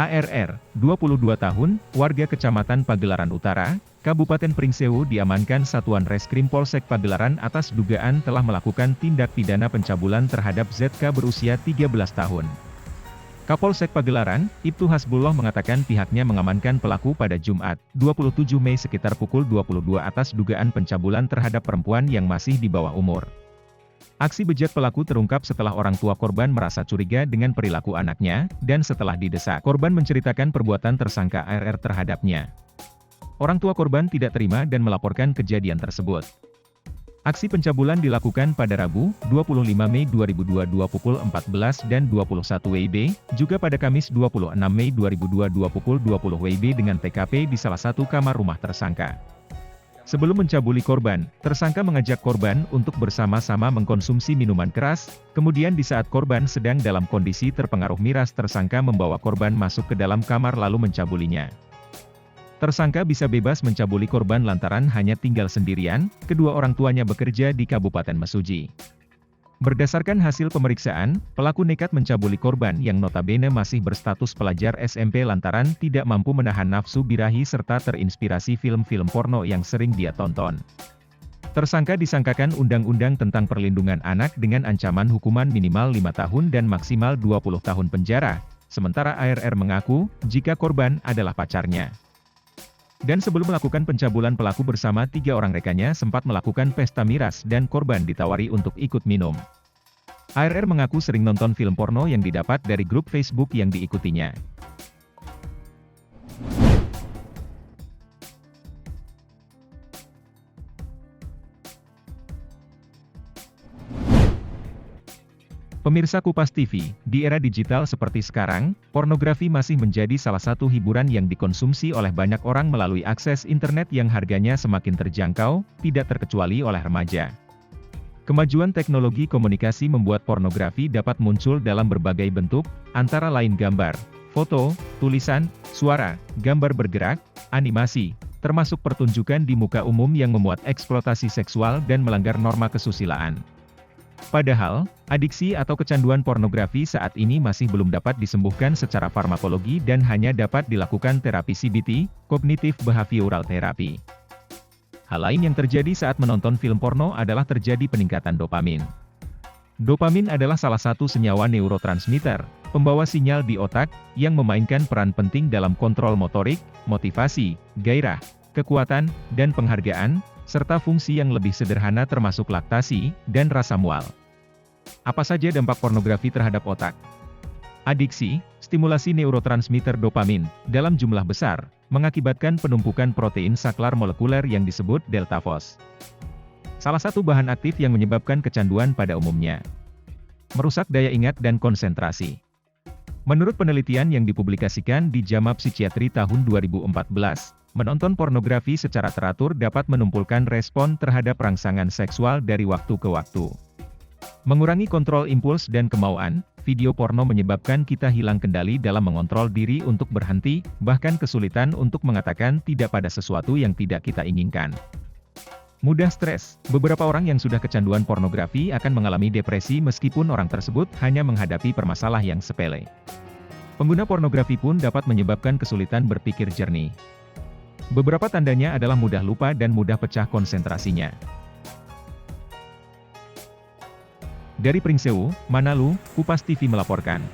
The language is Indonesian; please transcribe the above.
ARR, 22 tahun, warga Kecamatan Pagelaran Utara, Kabupaten Pringsewu diamankan Satuan Reskrim Polsek Pagelaran atas dugaan telah melakukan tindak pidana pencabulan terhadap ZK berusia 13 tahun. Kapolsek Pagelaran, Ibtu Hasbullah mengatakan pihaknya mengamankan pelaku pada Jumat, 27 Mei sekitar pukul 22 atas dugaan pencabulan terhadap perempuan yang masih di bawah umur. Aksi bejat pelaku terungkap setelah orang tua korban merasa curiga dengan perilaku anaknya, dan setelah didesak, korban menceritakan perbuatan tersangka ARR terhadapnya. Orang tua korban tidak terima dan melaporkan kejadian tersebut. Aksi pencabulan dilakukan pada Rabu, 25 Mei 2022 pukul 14 dan 21 WIB, juga pada Kamis 26 Mei 2022 pukul 20 WIB dengan TKP di salah satu kamar rumah tersangka. Sebelum mencabuli korban, tersangka mengajak korban untuk bersama-sama mengkonsumsi minuman keras, kemudian di saat korban sedang dalam kondisi terpengaruh miras tersangka membawa korban masuk ke dalam kamar lalu mencabulinya. Tersangka bisa bebas mencabuli korban lantaran hanya tinggal sendirian, kedua orang tuanya bekerja di Kabupaten Mesuji. Berdasarkan hasil pemeriksaan, pelaku nekat mencabuli korban yang notabene masih berstatus pelajar SMP lantaran tidak mampu menahan nafsu birahi serta terinspirasi film-film porno yang sering dia tonton. Tersangka disangkakan Undang-Undang tentang Perlindungan Anak dengan ancaman hukuman minimal 5 tahun dan maksimal 20 tahun penjara, sementara ARR mengaku, jika korban adalah pacarnya. Dan sebelum melakukan pencabulan pelaku bersama 3 orang rekannya sempat melakukan pesta miras dan korban ditawari untuk ikut minum. ARR mengaku sering nonton film porno yang didapat dari grup Facebook yang diikutinya. Pemirsa Kupas TV, di era digital seperti sekarang, pornografi masih menjadi salah satu hiburan yang dikonsumsi oleh banyak orang melalui akses internet yang harganya semakin terjangkau, tidak terkecuali oleh remaja. Kemajuan teknologi komunikasi membuat pornografi dapat muncul dalam berbagai bentuk, antara lain gambar, foto, tulisan, suara, gambar bergerak, animasi, termasuk pertunjukan di muka umum yang memuat eksploitasi seksual dan melanggar norma kesusilaan. Padahal, adiksi atau kecanduan pornografi saat ini masih belum dapat disembuhkan secara farmakologi dan hanya dapat dilakukan terapi CBT, Cognitive Behavioral Therapy. Hal lain yang terjadi saat menonton film porno adalah terjadi peningkatan dopamin. Dopamin adalah salah satu senyawa neurotransmitter, pembawa sinyal di otak, yang memainkan peran penting dalam kontrol motorik, motivasi, gairah, kekuatan, dan penghargaan, serta fungsi yang lebih sederhana termasuk laktasi, dan rasa mual. Apa saja dampak pornografi terhadap otak? Adiksi, stimulasi neurotransmitter dopamin, dalam jumlah besar, mengakibatkan penumpukan protein saklar molekuler yang disebut delta phos. Salah satu bahan aktif yang menyebabkan kecanduan pada umumnya. Merusak daya ingat dan konsentrasi. Menurut penelitian yang dipublikasikan di JAMA Psikiatri tahun 2014, menonton pornografi secara teratur dapat menumpukan respon terhadap rangsangan seksual dari waktu ke waktu. Mengurangi kontrol impuls dan kemauan, video porno menyebabkan kita hilang kendali dalam mengontrol diri untuk berhenti, bahkan kesulitan untuk mengatakan tidak pada sesuatu yang tidak kita inginkan. Mudah stres, beberapa orang yang sudah kecanduan pornografi akan mengalami depresi meskipun orang tersebut hanya menghadapi permasalahan yang sepele. Pengguna pornografi pun dapat menyebabkan kesulitan berpikir jernih. Beberapa tandanya adalah mudah lupa dan mudah pecah konsentrasinya. Dari Pringsewu, Manalu, Kupas TV melaporkan.